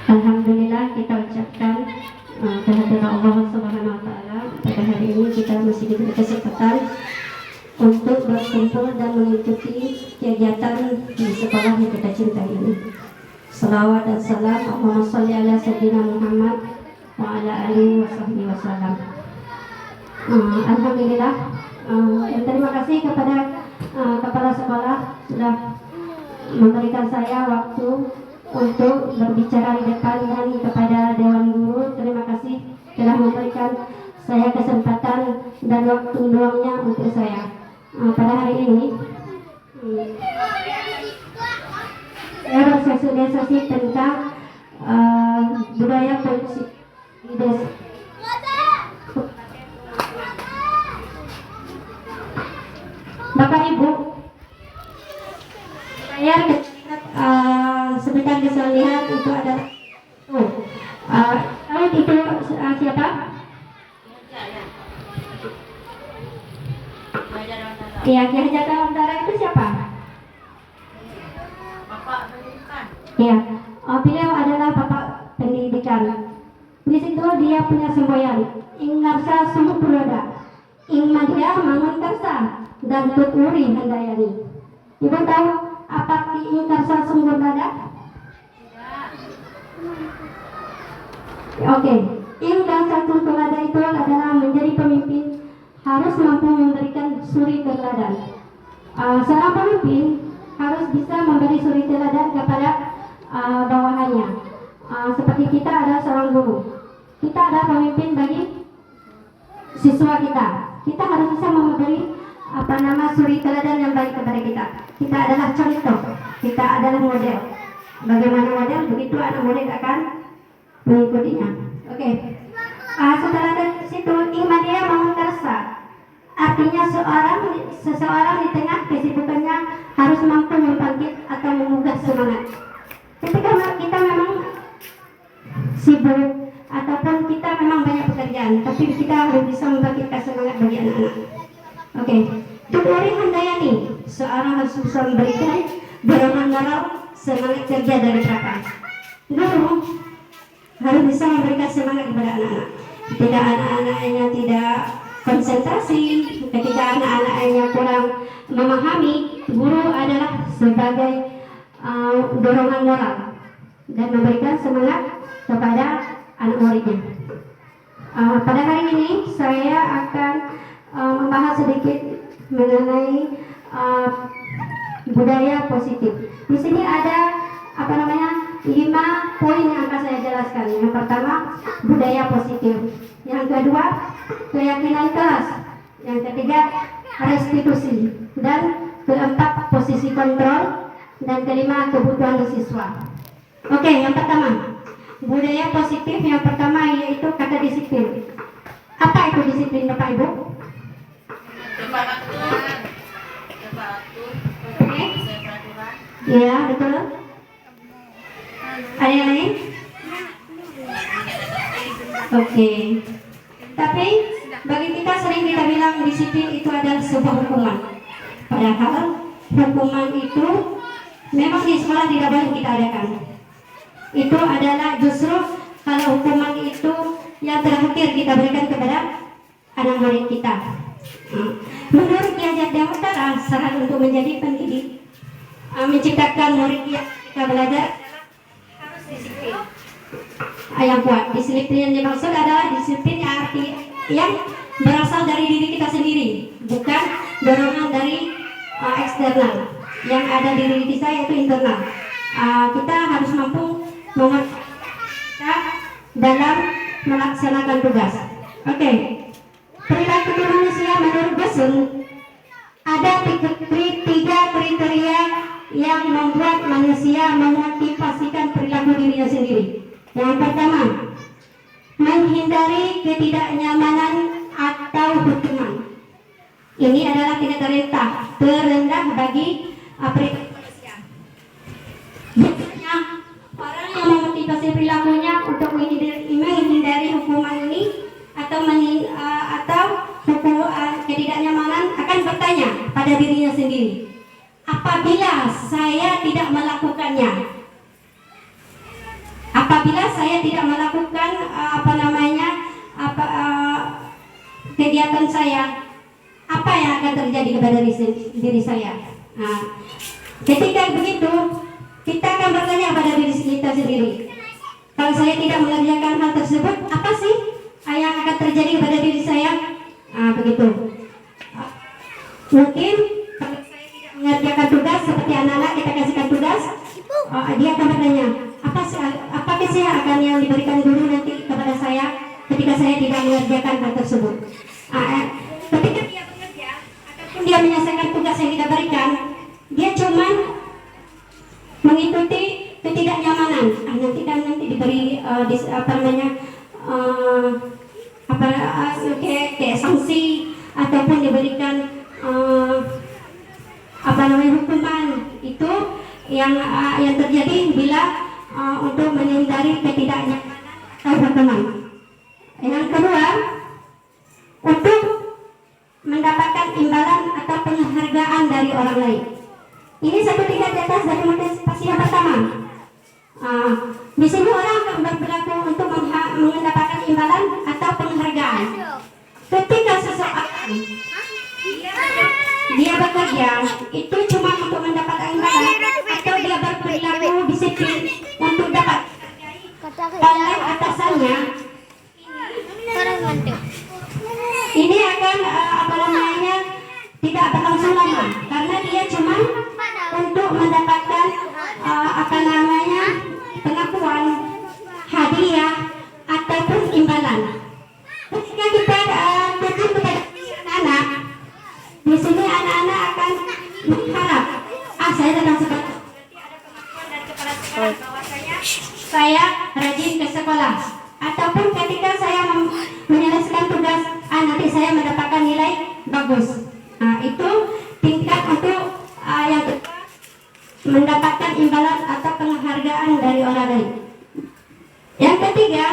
Alhamdulillah kita ucapkan kehadiran Allah Subhanahu wa taala. Pada hari ini kita masih diberi kesempatan untuk berkumpul dan mengikuti kegiatan di sekolah yang kita cintai ini. Salawat dan salam Allahumma sholli ala sayyidina Muhammad wa ala alihi wasallam. Alhamdulillah, terima kasih kepada kepala sekolah sudah memberikan saya waktu untuk berbicara di depan, dan kepada Dewan Guru terima kasih telah memberikan saya kesempatan dan waktu luangnya untuk saya. Pada hari ini saya bersosialisasi tentang budaya politik di desa. Bapak Ibu, saya sebentar bisa lihat itu adalah itu siapa? Iya, Ki Haji Antara itu siapa? Bapak pendidikan. Iya, beliau adalah Bapak Pendidikan. Di situ dia punya semboyan, ing ngarsa sumuk puloda, ing madya mangun karsa, dan tuturi handayani. Ibu tahu apa ing karsa sumuk puloda? Oke, ing karsa sumuk puloda itu adalah menjadi pemimpin harus mampu memberikan suri teladan. Seorang pemimpin harus bisa memberi suri teladan kepada bawahannya. Seperti kita adalah seorang guru, kita adalah pemimpin bagi siswa kita. Kita harus bisa memberi suri teladan yang baik kepada kita. Kita adalah contoh, kita adalah model. Bagaimana model, begitu anak murid akan mengikutinya. Oke. Setelah dari situ Imadia Mangunkarsa, artinya seseorang di tengah kesibukannya harus mampu membangkit atau mengubah semangat. Ketika kita memang sibuk ataupun kita memang banyak pekerjaan, tapi kita harus bisa membangkitkan semangat bagi anak-anak. Oke. Tuturi handayani, seorang harus bisa memberikan dorongan moral semangat kerja dari belakang. Guru harus bisa memberikan semangat kepada anak-anak. Ketika anak-anaknya tidak konsentrasi, ketika anak-anaknya kurang memahami, guru adalah sebagai dorongan moral dan memberikan semangat kepada anak muridnya. Pada hari ini saya akan membahas sedikit mengenai budaya positif. Di sini ada 5 poin yang akan saya jelaskan. Yang pertama, budaya positif. Yang kedua, keyakinan kelas. Yang ketiga, restitusi. Dan keempat, posisi kontrol. Dan kelima, kebutuhan siswa. Oke, yang pertama, budaya positif. Yang pertama yaitu kata disiplin. Apa itu disiplin, Bapak Ibu? Oke. Iya, betul. Ada yang lain? Oke. Tapi bagi kita sering kita bilang disiplin itu adalah sebuah hukuman. Padahal hukuman itu memang di sekolah tidak boleh kita adakan. Itu adalah justru kalau hukuman itu yang terakhir kita berikan kepada anak murid kita. Menurut Ki Haji Antara, syarat untuk menjadi pendidik menciptakan murid yang kita belajar disiplin yang kuat. Disiplin yang dimaksud adalah disiplin yang berasal dari diri kita sendiri, bukan dorongan dari eksternal. Yang ada di diri kita yaitu internal. Kita harus mampu kita dalam melaksanakan tugas. Oke. Perilaku manusia menurut Besson ada 3 kriteria yang membuat manusia memotivasikan perilaku dirinya sendiri. Yang pertama, menghindari ketidaknyamanan atau hukuman. Ini adalah tingkat terendah bagi perilaku manusia. Biasanya orang yang memotivasi perilakunya untuk menghindari hukuman ini atau ketidaknyamanan akan bertanya pada dirinya sendiri, apabila saya tidak melakukannya, apabila saya tidak melakukan kegiatan saya, apa yang akan terjadi kepada diri saya? Nah, ketika begitu, kita akan bertanya pada diri kita sendiri. Kalau saya tidak mengerjakan hal tersebut, apa sih yang akan terjadi kepada diri saya? Begitu. Mungkin kalau saya tidak mengerjakan tugas seperti anak-anak kita kasihkan tugas, dia akan bertanya, apakah sih akan yang diberikan guru nanti kepada saya ketika saya tidak mengerjakan hal tersebut? Ketika dia bekerja ataupun dia menyelesaikan tugas yang kita berikan, dia cuma mengikuti ketidaknyamanan. Nanti diberi kayak sanksi ataupun diberikan hukuman. Itu yang terjadi bila untuk menghindari ketidaknyamanan atau hukuman. Yang kedua, untuk mendapatkan imbalan atau penghargaan dari orang lain. Ini satu tingkat di atas dari motivasi yang pertama. Di sini orang akan berperilaku untuk mendapatkan imbalan atau penghargaan. Ketika seseorang dia bekerja, itu cuma untuk mendapatkan imbalan atau dia berperilaku disiplin untuk dapat oleh atasannya. Ini akan tidak berlangsung lama karena dia cuma untuk mendapatkan pengakuan, hadiah ataupun imbalan. Ketika kita tujuh kepada anak-anak, di sini anak-anak akan mengharap, saya datang sekolah, berarti ada pengakuan dari kepala sekolah bahwasanya saya rajin ke sekolah. Ataupun ketika saya menyelesaikan tugas, nanti saya mendapatkan nilai bagus. Itu tingkat untuk yang kedua, mendapatkan imbalan atau penghargaan dari orang lain. Yang ketiga,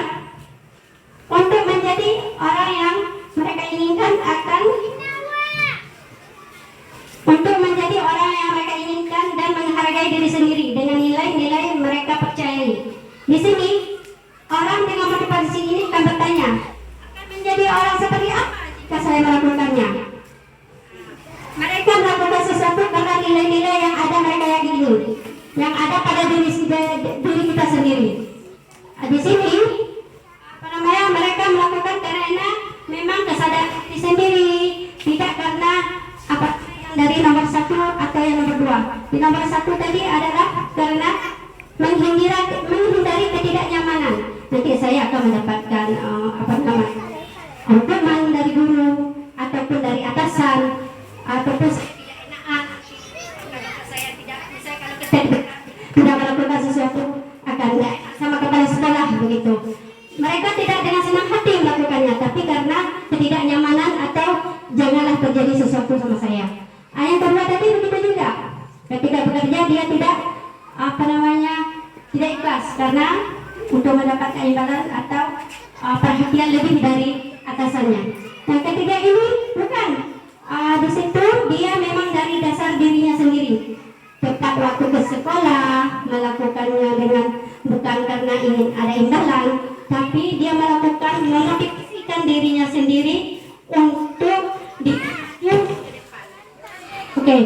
untuk menjadi orang yang mereka inginkan dan menghargai diri sendiri dengan nilai-nilai mereka percayai. Di sini orang dengan motivasi ini akan bertanya, akan menjadi orang seperti apa jika saya melakukannya? Mereka melakukan sesuatu karena nilai-nilai yang ada mereka yakini, yang ada pada diri kita sendiri. Di sini mereka melakukan karena memang kesadaran diri sendiri, tidak karena yang dari nomor satu atau yang nomor dua. Di nomor satu tadi adalah karena menghindari ketidaknyamanan. Nanti saya akan mendapatkan hukuman dari guru ataupun dari atasan, ataupun saya tidak enakan kalau saya tidak melakukan sesuatu akan sama kepala sekolah begitu. Mereka tidak dengan senang hati melakukannya, tapi karena ketidaknyamanan atau janganlah terjadi sesuatu sama saya. Yang kedua tadi begitu juga. Ketika bekerja dia tidak tidak ikhlas karena untuk mendapatkan imbalan atau perhatian lebih dari atasannya. Yang ketiga ini bukan di situ dia memang dari dasar dirinya sendiri, tepat waktu ke sekolah, melakukannya dengan bukan karena ingin ada imbalan, tapi dia melakukan memotivasikan dirinya sendiri untuk dimaju ke depan. Oke,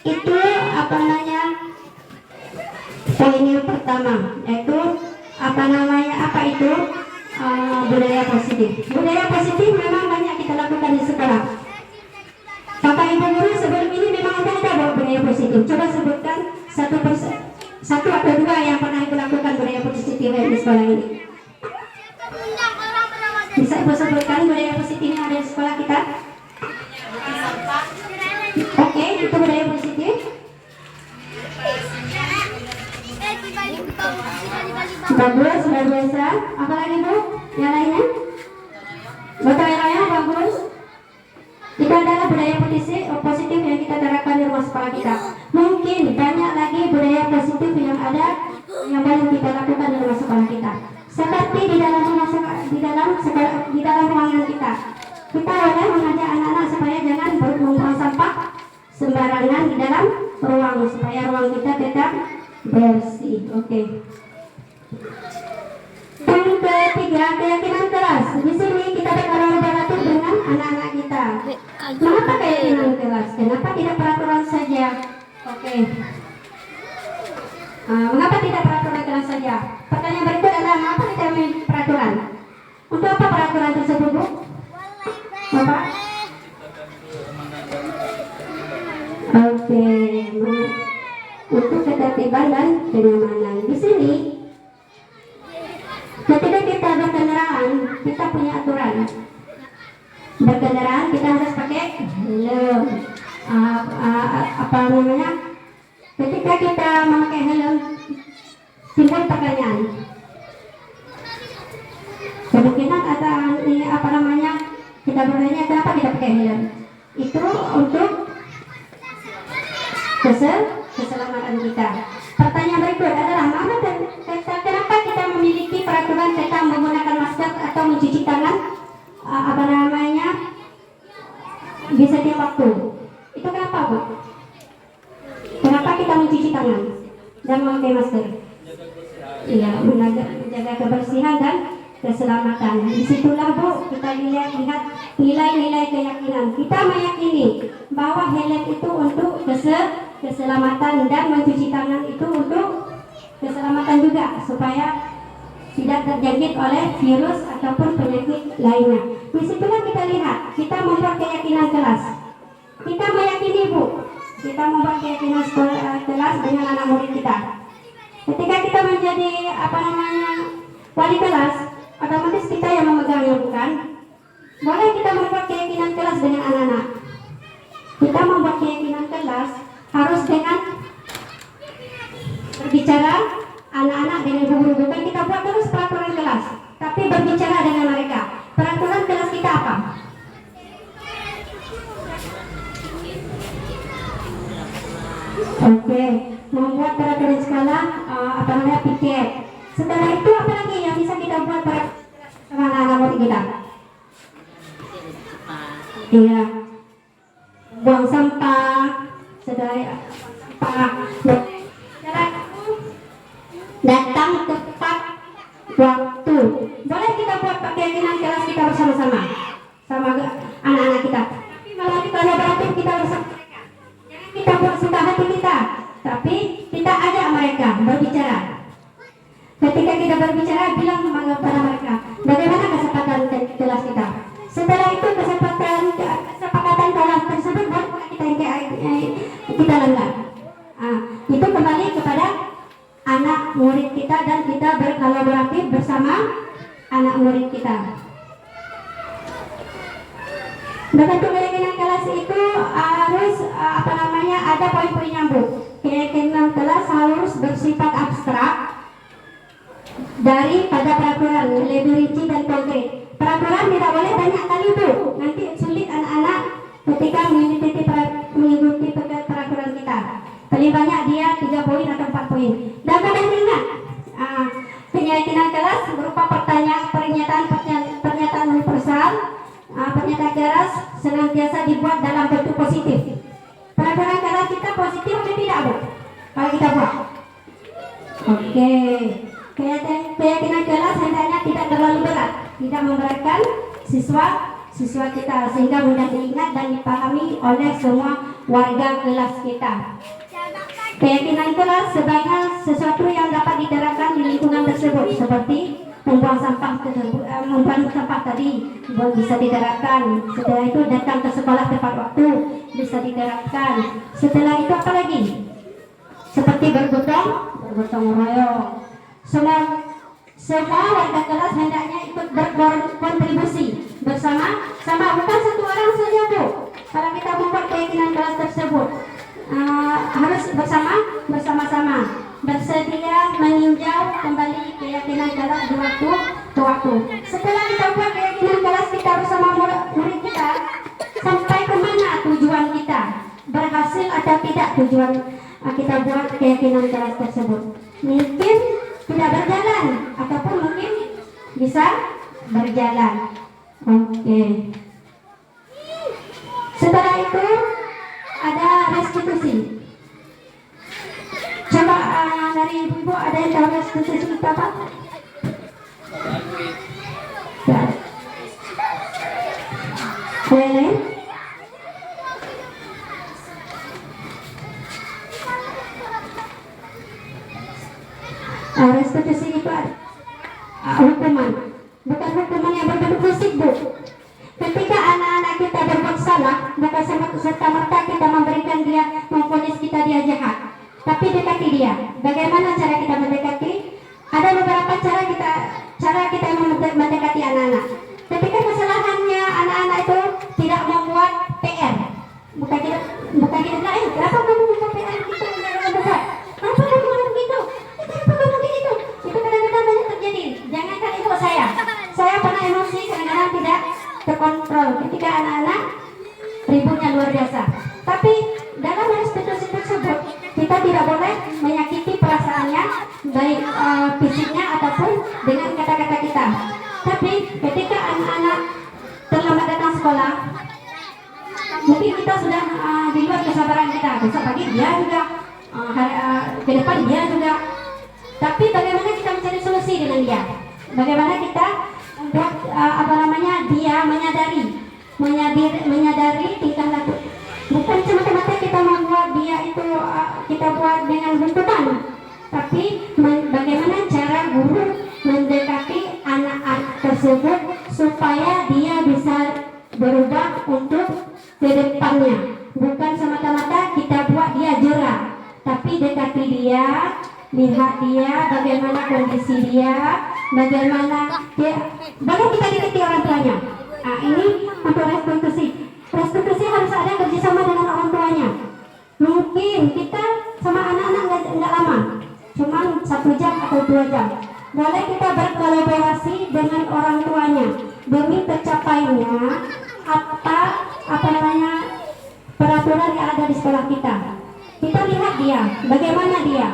itu poin yang pertama, yaitu budaya positif. Budaya positif memang banyak kita lakukan di sekolah. Bapak Ibu guru sebelum ini memang ada budaya positif. Coba sebutkan satu atau dua yang pernah Ibu lakukan budaya positif di sekolah ini. Bisa Ibu sebutkan budaya positif yang ada di sekolah kita? Oke, itu budaya positif. Bagus, luar biasa. Apa lagi Bu? Yang lainnya? Gotong royong bagus. Itu adalah budaya positif yang kita terapkan di rumah sekolah kita. Mungkin banyak lagi budaya positif yang ada yang boleh kita lakukan di rumah sekolah kita. Seperti di dalam ruangan kita. Kita boleh mengajak anak-anak supaya jangan membuang sampah sembarangan di dalam ruang supaya ruang kita tetap bersih. Oke. ketiga, keyakinan kelas. Di sini kita berkolaborasi dengan anak-anak kita. Mengapa keyakinan kelas? Kenapa tidak peraturan saja? Oke. Mengapa tidak peraturan kelas saja? Pertanyaan berikut adalah mengapa tidak peraturan? Untuk apa peraturan tersebut, Bu? Bapak? Oke. Untuk ketertiban dan kenyamanan. Di sini ketika kita berkendaraan, kita punya aturan. Berkendaraan kita harus pakai helm. Apa namanya? Ketika kita memakai helm, timbul pertanyaan. Kemungkinan ada apa namanya? Kita bertanya kenapa kita pakai helm? Itu untuk keselamatan kita. Pertanyaan berikut adalah kenapa kita memiliki peraturan tentang menggunakan masker atau mencuci tangan apa namanya di setiap waktu? Itu kenapa, Bu? Kenapa kita mencuci tangan dan memakai masker? Iya, menjaga kebersihan dan keselamatan. Disitulah, Bu, kita lihat nilai-nilai keyakinan. Kita meyakini bahwa helm itu untuk keselamatan dan mencuci tangan itu untuk keselamatan juga supaya tidak terjangkit oleh virus ataupun penyakit lainnya. Disitulah kita lihat, kita membuat keyakinan kelas. Kita meyakini, Bu, kita membuat keyakinan kelas dengan anak murid kita. Ketika kita menjadi apa namanya wali kelas, otomatis kita yang memegangnya, bukan? Boleh kita membuat keyakinan kelas dengan anak-anak. Kita membuat keyakinan kelas harus dengan berbicara anak-anak dengan guru, bukan kita buat terus peraturan kelas, tapi berbicara dengan mereka. Peraturan kelas kita apa? Oke, membuat peraturan skala apa namanya piket. Setelah itu apa lagi yang bisa kita buat sama anak-anak murid kita? Iya, buang sampah. Setelah sampah, datang tepat waktu. Boleh kita buat keyakinan kelas kita bersama-sama sama anak-anak kita. Tapi melalui kolaboratif kita bersama mereka. Jangan kita buat suka hati kita, tapi kita ajak mereka berbicara. Ketika kita berbicara, bilang kepada mereka bagaimana kesepakatan kelas kita. Setelah itu kesepakatan kelas tersebut baru kita langgar. Itu kembali kepada anak murid kita dan kita berkolaboratif bersama anak murid kita. Bentuk keyakinan kelas itu harus apa namanya ada poin-poin nyambung. Keyakinan kelas harus bersifat abstrak daripada peraturan, lebih rinci dan konkret. Peraturan tidak boleh banyak kali, Bu, nanti sulit anak-anak ketika mengikuti peraturan kita. Paling banyak dia 3 poin atau 4 poin. Dan mudah diingat, keyakinan kelas berupa pernyataan universal. Pernyataan kelas senantiasa dibuat dalam bentuk positif. Peraturan kelas kita positif atau tidak, Bu? Kalau kita buat, oke. Keyakinan kelas hendaknya tidak terlalu berat, tidak memberatkan siswa kita sehingga mudah diingat dan dipahami oleh semua warga kelas kita. Keyakinan kelas sebagai sesuatu yang dapat diterapkan di lingkungan tersebut, seperti membuang sampah tadi bisa diterapkan. Setelah itu datang ke sekolah tepat waktu bisa diterapkan. Setelah itu apa lagi? Seperti bergotong royong. Semua warga kelas hendaknya ikut berkontribusi bersama, bukan satu orang saja, Bu. Kalau kita membuat keyakinan kelas tersebut harus bersama-sama bersedia meninjau kembali keyakinan kelas di waktu ke waktu. Setelah kita buat keyakinan kelas kita bersama murid kita, sampai kemana tujuan kita, berhasil atau tidak tujuan kita buat keyakinan kelas tersebut. Mungkin tidak berjalan ataupun mungkin bisa berjalan. Oke. Setelah itu ada restitusi. Coba dari ibu ada yang tahu restitusi itu apa? Boleh? Restitusi itu hukuman, bukan hukuman yang berbentuk fisik, Bu. Ketika anak-anak kita berbuat salah, bukan serta-merta kita memberikan dia, memvonis kita dia jahat, tapi dekati dia. Bagaimana cara kita mendekati? Ada beberapa cara kita mendekati anak-anak. Ketika kesalahannya anak-anak itu tidak membuat PR, bukan kita kenapa kamu membuat PR kita tidak buat? Kenapa kamu ngomong gitu? Kenapa kamu gitu? Itu kadang-kadang banyak terjadi. Jangankan ibu saya pernah emosi kadang-kadang tidak terkontrol ketika anak-anak ributnya luar biasa. Tapi dalam restitusi tersebut kita tidak boleh menyakiti perasaannya, baik fisiknya ataupun dengan kata-kata kita. Tapi ketika anak-anak terlambat datang sekolah, mungkin kita sudah di luar kesabaran kita. Besok pagi dia juga, ke depan dia juga. Tapi bagaimana kita mencari solusi dengan dia? Bagaimana kita membuat dia menyadari tingkah laku. Bukan semata-mata kita membuat dia itu kita buat dengan buntutan, tapi bagaimana cara guru mendekati anak-anak tersebut supaya dia bisa berubah untuk ke depannya. Bukan semata-mata kita buat dia jerah, tapi dekati dia, lihat dia, bagaimana kondisi dia, bagaimana dia, bahkan kita dekati orang tuanya. Ini untuk restitusi. Restitusi harus ada kerjasama dengan orang tuanya. Mungkin kita sama anak-anak nggak lama, cuma 1 jam atau 2 jam. Boleh kita berkolaborasi dengan orang tuanya demi tercapainya peraturan yang ada di sekolah kita. Kita lihat dia, bagaimana dia.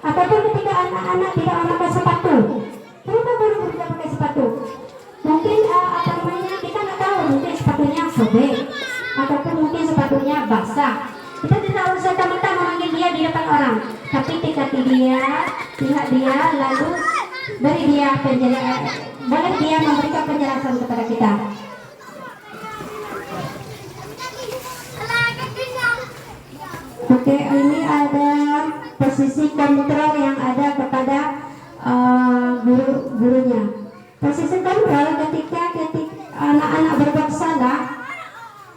Ataupun ketika anak-anak tidak memakai sepatu, kenapa baru tidak pakai sepatu? Mungkin kita nggak tahu, mungkin sepatunya sobek ataupun mungkin sepatunya basah. Kita tidak harus serta-merta memanggil dia di depan orang, tapi dekati dia, lihat dia, lalu beri dia penjelasan. Boleh dia memberikan penjelasan kepada kita. Oke, ini ada posisi kontrol yang ada kepada gurunya. Posisi kontrol ketika anak-anak berbuat salah,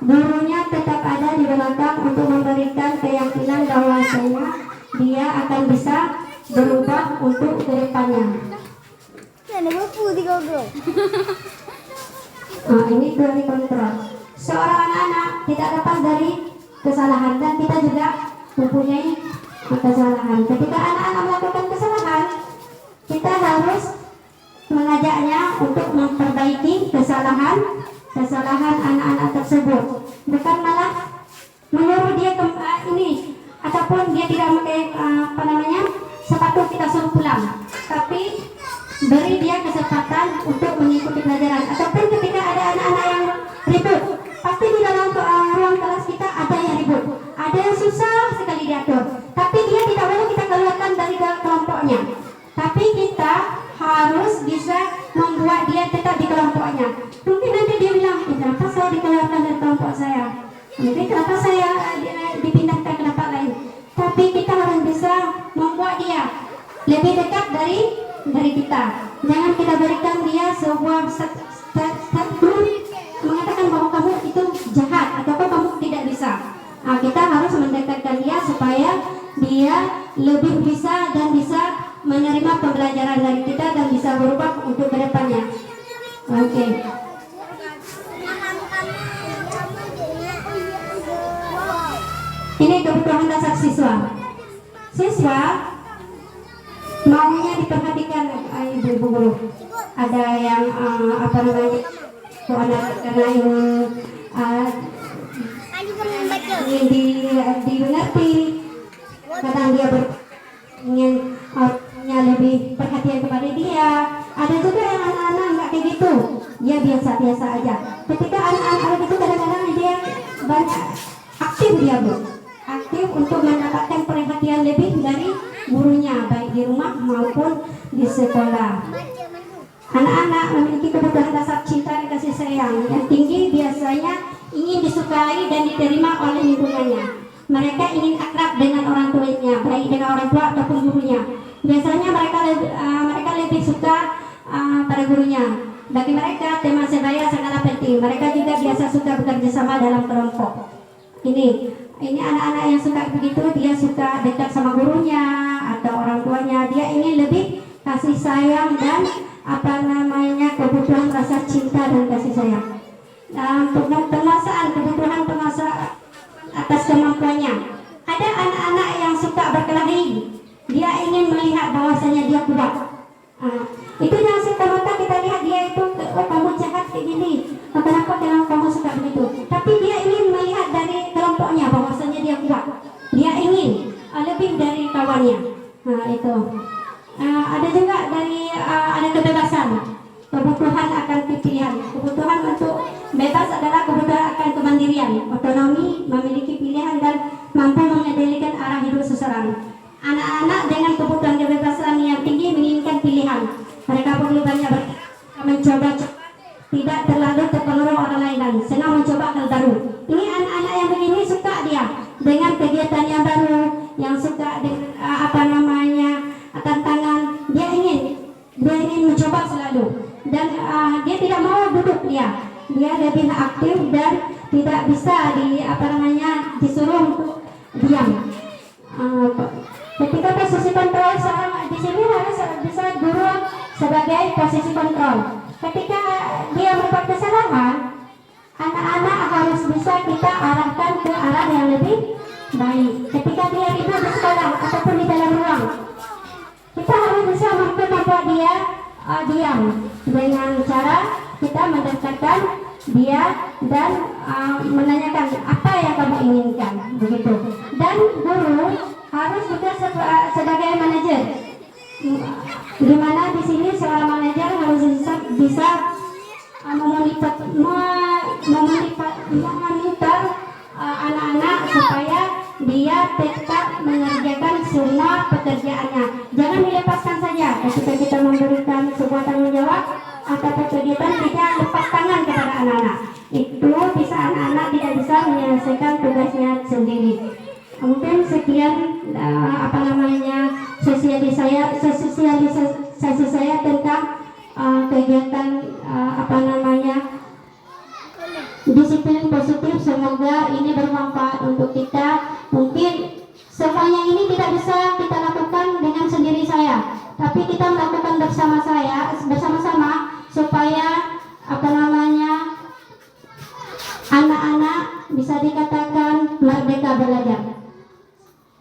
gurunya tetap ada di belakang untuk memberikan keyakinan bahwasanya dia akan bisa berubah untuk kedepannya. Ini dari kontrol. Seorang anak tidak lepas dari kesalahan, dan kita juga mempunyai kesalahan. Ketika anak-anak melakukan kesalahan, kita harus mengajaknya untuk memperbaiki kesalahan anak-anak tersebut, bukan malah menyuruh dia ataupun dia tidak pakai sepatu kita suruh pulang, tapi beri dia kesempatan untuk mengikuti pelajaran. Ataupun ketika ada anak-anak yang ribut, pasti di dalam ruang kelas kita ada yang ribut, ada yang susah sekali diatur, tapi dia tidak boleh kita keluarkan dari kelompoknya, tapi kita harus bisa membuat dia tetap di kelompoknya. Mungkin nanti dia bilang, kenapa saya dikeluarkan dari kelompok saya, mungkin kenapa saya dipindahkan ke tempat lain, tapi kita harus bisa membuat dia lebih dekat dari kita. Jangan kita berikan dia sebuah statement mengatakan bahwa kamu itu jahat atau kamu tidak bisa. Kita harus mendekatkan dia supaya dia lebih bisa dan bisa menerima pembelajaran dari kita dan bisa berubah untuk kedepannya. Oke. Ini kebutuhan dasar siswa. Siswa maunya diperhatikan ibu guru. Ada yang karena ingin dimengerti, kadang dia ingin lebih perhatian kepada dia. Ada juga yang anak-anak nggak kayak gitu, dia biasa-biasa aja. Ketika anak-anak itu kadang-kadang dia banyak aktif, dia aktif untuk mendapatkan perhatian lebih dari gurunya, baik di rumah maupun di sekolah. Anak-anak memiliki kebutuhan dasar cinta dan kasih sayang yang tinggi biasanya ingin disukai dan diterima oleh lingkungannya. Mereka ingin akrab dengan orang tuanya, baik dengan orang tua ataupun gurunya. Biasanya mereka lebih suka pada gurunya. Bagi mereka teman sebaya sangatlah penting. Mereka juga biasa suka bekerja sama dalam kelompok. Ini anak-anak yang suka begitu, dia suka dekat sama gurunya atau orang tuanya. Dia ingin lebih kasih sayang dan kebutuhan rasa cinta dan kasih sayang. Kebutuhan penguasaan atas kemampuannya. Ada anak-anak yang suka berkelahi. Dia ingin melihat bahwasanya dia kuat. Itu yang semata kita lihat dia itu, oh kamu jahat kayak gini, kenapa kamu suka begitu? Tapi dia ingin melihat dari kelompoknya bahwasanya dia kuat. Dia ingin lebih dari kawannya. Itu. Ada juga dari ada kebebasan, kebutuhan akan pilihan. Kebutuhan untuk bebas adalah kebutuhan akan kemandirian, otonomi, memiliki pilihan dan mampu mengendalikan arah hidup seseorang. Anak-anak dengan kebutuhan kebebasan yang tinggi menginginkan pilihan. Mereka perlu banyak mencoba, tidak terlalu terpengaruh orang lain dan senang mencoba hal baru. Ini anak-anak yang begini suka dia dengan kegiatan yang baru, yang suka dengan tantangan. Dia ingin mencoba selalu dan dia tidak mau duduk dia lebih aktif dan tidak bisa disuruh untuk diam. Ketika posisi kontrol seorang di sini harus bisa guru sebagai posisi kontrol. Ketika dia membuat kesalahan, anak-anak harus bisa kita arahkan ke arah yang lebih baik. Ketika dia ribut di sekolah ataupun di dalam ruang, kita harus bisa mampu membuat dia diam dengan cara kita mendekatkan dia dan menanyakan apa yang kamu inginkan, begitu. Dan guru harus juga sebagai manajer, di mana di sini seorang manajer harus bisa memonitor anak-anak supaya dia tetap mengerjakan semua pekerjaannya. Jangan dilepaskan saja ketika kita memberikan sebuah tanggung jawab atau kegiatan, kita lepas tangan kepada anak-anak. Itu bisa anak-anak tidak bisa menyelesaikan tugasnya sendiri. Mungkin sekian sosialisasi saya tentang kegiatan disiplin positif. Semoga ini bermanfaat untuk kita. Mungkin semuanya ini tidak bisa kita lakukan dengan sendiri saya, tapi kita melakukan bersama-sama supaya anak-anak bisa dikatakan merdeka belajar.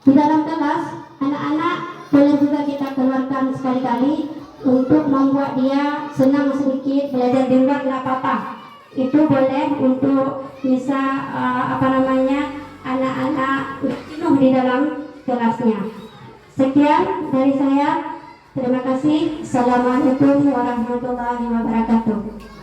Di dalam kelas, anak-anak boleh juga kita keluarkan sekali-kali untuk membuat dia senang sedikit belajar di luar, tidak apa-apa. Itu boleh untuk bisa anak-anak jenuh di dalam kelasnya. Sekian dari saya. Terima kasih. Assalamualaikum warahmatullahi wabarakatuh.